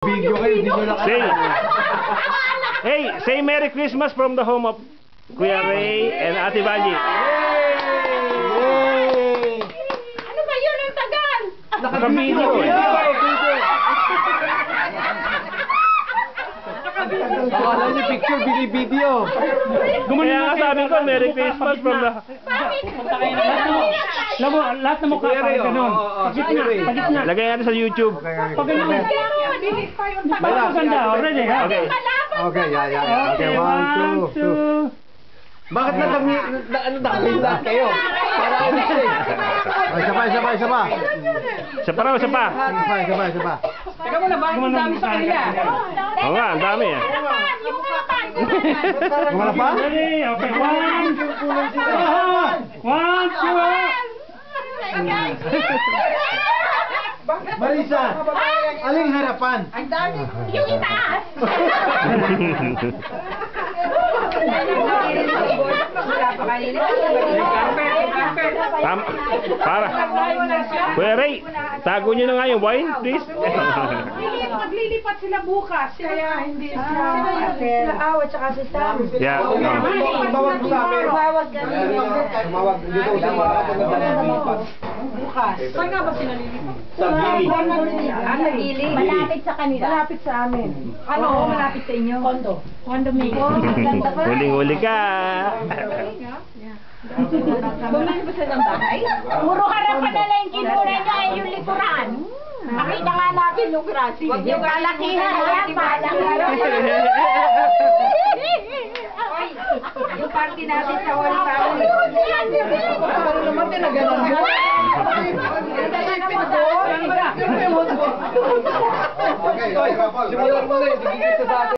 Video kayo, hindi nyo Say, hey, say Merry Christmas from the home of Kuya Ray and Ate Banji. Yay! Ano ba yun ang tagal? Naka-video eh. Akala niyo picture, bini-video. Kaya nga sabi ko, Merry Christmas from the... Lahat na mukha pa rin ganun. Pagitna. Lagay natin sa YouTube. Pag ganun. Maganda, already. Okay. Okay, yeah. Okay, 1, 2. Bakit nakabila kayo? Para ano siya eh. Isa pa. Isa pa raw, isa pa. Isa pa. Teka mo na, bakit ang dami sa kanila? Oo nga, ang dami eh. Wala pa? Ready? Okay, 1, 2. Marisa, aling harapan? Yung itaas. Para. Kuya Ray, tago nyo na nga yung wine, please. Maglilipat sila bukas, kaya hindi sila awat tsaka si Sam. Yeah. Tumawag mo sa amin. Tumawag dito sa Bukas. Saan nga ba sila lilipat? Sa Gili. Malapit sa kanila. Malapit sa amin. Ano? Malapit sa inyo? Kondo. Condominium. Huling-huli ka. Bumili ba sila ng bahay? Puro harapan na lang yung kinura niya ay yung likuran. Nakita nga natin yung grasi. Huwag yung kalakihan. Yung party natin sa Holy Family. Ano naman tinagalan mo? Okay, simulan mo na. Hindi kita sa akin.